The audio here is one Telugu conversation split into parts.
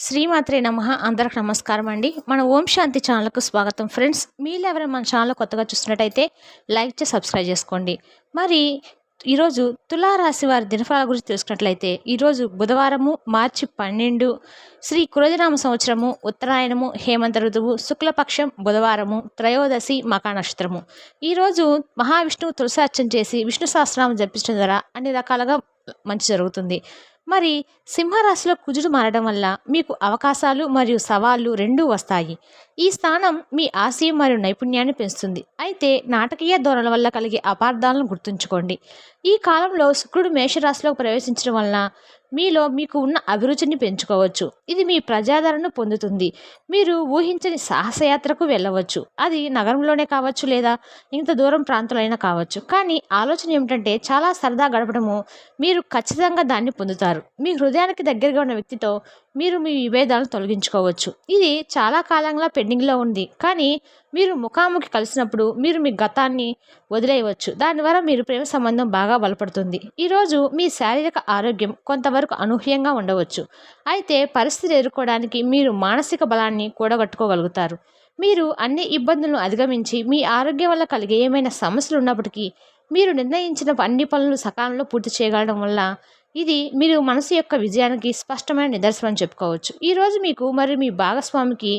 శ్రీమాత్రే నమః. అందరికి నమస్కారం అండి. మన ఓం శాంతి ఛానల్‌కు స్వాగతం ఫ్రెండ్స్. మీరు ఎవరైనా మన ఛానల్ కొత్తగా చూస్తున్నట్టయితే లైక్ చేసి సబ్స్క్రైబ్ చేసుకోండి. మరి ఈరోజు తులారాశి వారి దినఫలాల గురించి తెలుసుకున్నట్లయితే ఈరోజు బుధవారము మార్చి 12 శ్రీ క్రోధినామ సంవత్సరము ఉత్తరాయణము హేమంత ఋతువు శుక్లపక్షం బుధవారము త్రయోదశి మకా నక్షత్రము. ఈరోజు మహావిష్ణువు తులసి అర్చన చేసి విష్ణు సహస్రనామం జపించడం ద్వారా అన్ని రకాలుగా మంచి జరుగుతుంది. మరి సింహరాశిలో కుజుడు మారడం వల్ల మీకు అవకాశాలు మరియు సవాళ్లు రెండూ వస్తాయి. ఈ స్థానం మీ ఆశయం మరియు నైపుణ్యాన్ని పెంచుతుంది. అయితే నాటకీయ ధోరణుల వల్ల కలిగే అపార్థాలను గుర్తుంచుకోండి. ఈ కాలంలో శుక్రుడు మేషరాశిలోకి ప్రవేశించడం వలన మీలో మీకు ఉన్న అభిరుచిని పెంచుకోవచ్చు. ఇది మీ ప్రజాదరణను పొందుతుంది. మీరు ఊహించని సాహసయాత్రకు వెళ్ళవచ్చు. అది నగరంలోనే కావచ్చు లేదా ఇంత దూరం ప్రాంతాలైనా కావచ్చు. కానీ ఆలోచన ఏమిటంటే చాలా సరదా గడపడము మీరు ఖచ్చితంగా దాన్ని పొందుతారు. మీ హృదయానికి దగ్గరగా ఉన్న వ్యక్తితో మీరు మీ విభేదాలను తొలగించుకోవచ్చు. ఇది చాలా కాలంగా పెండింగ్లో ఉంది. కానీ మీరు ముఖాముఖి కలిసినప్పుడు మీరు మీ గతాన్ని వదిలేయవచ్చు. దానివల్ల మీరు ప్రేమ సంబంధం బాగా బలపడుతుంది. ఈరోజు మీ శారీరక ఆరోగ్యం కొంతవరకు అనూహ్యంగా ఉండవచ్చు. అయితే పరిస్థితులు ఎదుర్కోవడానికి మీరు మానసిక బలాన్ని కూడగట్టుకోగలుగుతారు. మీరు అన్ని ఇబ్బందులను అధిగమించి మీ ఆరోగ్యం వల్ల కలిగే ఏమైనా సమస్యలు ఉన్నప్పటికీ మీరు నిర్ణయించిన అన్ని పనులు సకాలంలో పూర్తి చేయగలడం వల్ల ఇది మీరు మనసు యొక్క విజయానికి స్పష్టమైన నిదర్శనం అని చెప్పుకోవచ్చు. ఈరోజు మీకు మరియు మీ భాగస్వామికి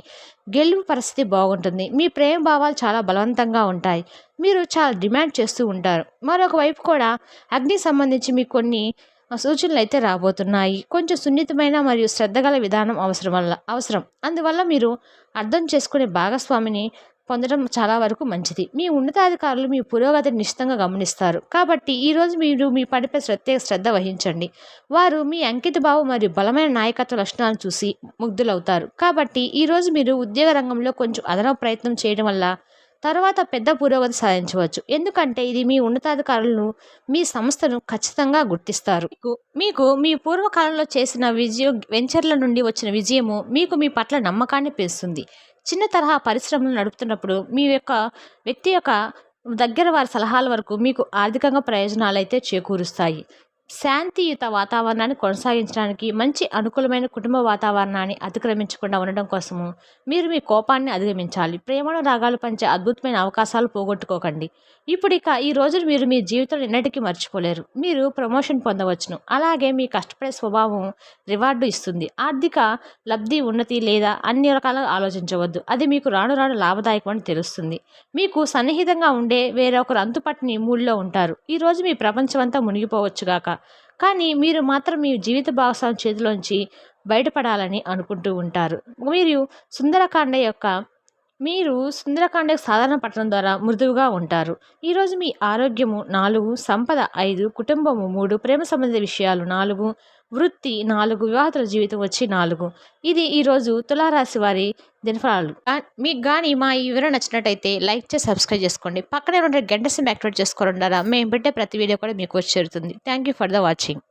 గెలుపు పరిస్థితి బాగుంటుంది. మీ ప్రేమ భావాలు చాలా బలవంతంగా ఉంటాయి. మీరు చాలా డిమాండ్ చేస్తూ ఉంటారు. మరొక వైపు కూడా అగ్ని సంబంధించి మీకు కొన్ని సూచనలు అయితే రాబోతున్నాయి. కొంచెం సున్నితమైన మరియు శ్రద్ధగల విధానం అవసరం. అందువల్ల మీరు అర్థం చేసుకునే భాగస్వామిని పొందడం చాలా వరకు మంచిది. మీ ఉన్నతాధికారులు మీ పురోగతిని నిశ్చితంగా గమనిస్తారు. కాబట్టి ఈరోజు మీరు మీ పనిపై ప్రత్యేక శ్రద్ధ వహించండి. వారు మీ అంకిత భావం మరియు బలమైన నాయకత్వ లక్షణాలను చూసి ముగ్ధులవుతారు. కాబట్టి ఈరోజు మీరు ఉద్యోగ రంగంలో కొంచెం అదనపు ప్రయత్నం చేయడం వల్ల తర్వాత పెద్ద పురోగతి సాధించవచ్చు. ఎందుకంటే ఇది మీ ఉన్నతాధికారులను మీ సంస్థను ఖచ్చితంగా గుర్తిస్తారు. మీకు మీ పూర్వకాలంలో చేసిన వెంచర్ల నుండి వచ్చిన విజయము మీకు మీ పట్ల నమ్మకాన్ని పెంచుతుంది. చిన్న తరహా పరిశ్రమలు నడుపుతున్నప్పుడు మీ యొక్క వ్యక్తి యొక్క దగ్గర వారి సలహాల వరకు మీకు ఆర్థికంగా ప్రయోజనాలు అయితే చేకూరుస్తాయి. శాంతియుత వాతావరణాన్ని కొనసాగించడానికి మంచి అనుకూలమైన కుటుంబ వాతావరణాన్ని అతిక్రమించకుండా ఉండడం కోసము మీరు మీ కోపాన్ని అధిగమించాలి. ప్రేమను రాగాలు పంచే అద్భుతమైన అవకాశాలు పోగొట్టుకోకండి. ఈ రోజులు మీరు మీ జీవితంలో ఎన్నటికీ మర్చిపోలేరు. మీరు ప్రమోషన్ పొందవచ్చును. అలాగే మీ కష్టపడే స్వభావం రివార్డు ఇస్తుంది. ఆర్థిక లబ్ధి ఉన్నతి లేదా అన్ని రకాలుగా ఆలోచించవద్దు. అది మీకు రాను రాను లాభదాయకం అని తెలుస్తుంది. మీకు సన్నిహితంగా ఉండే వేరొకరు అంతుపట్టని మూడ్లో ఉంటారు. ఈరోజు మీ ప్రపంచం అంతా మునిగిపోవచ్చుగాక. కానీ మీరు మాత్రం మీ జీవిత భాగస్వామి చేతిలోంచి బయటపడాలని అనుకుంటూ ఉంటారు. మీరు సుందరకాండ సాధారణ పట్టణం ద్వారా మృదువుగా ఉంటారు. ఈరోజు మీ ఆరోగ్యము 4, సంపద 5, కుటుంబము 3, ప్రేమ సంబంధిత విషయాలు 4, వృత్తి 4, వివాహతుల జీవితం వచ్చి 4. ఇది ఈరోజు తులారాశి వారి దినఫలాలు. మీకు కానీ మా ఈ వివరణ నచ్చినట్టయితే లైక్ చేసి సబ్స్క్రైబ్ చేసుకోండి. పక్కనే ఉండే గంట సింబల్ యాక్టివేట్ చేసుకోవడం ద్వారా మేము పెట్టే ప్రతి వీడియో కూడా మీకు వచ్చి చేరుతుంది. Thank you for the watching.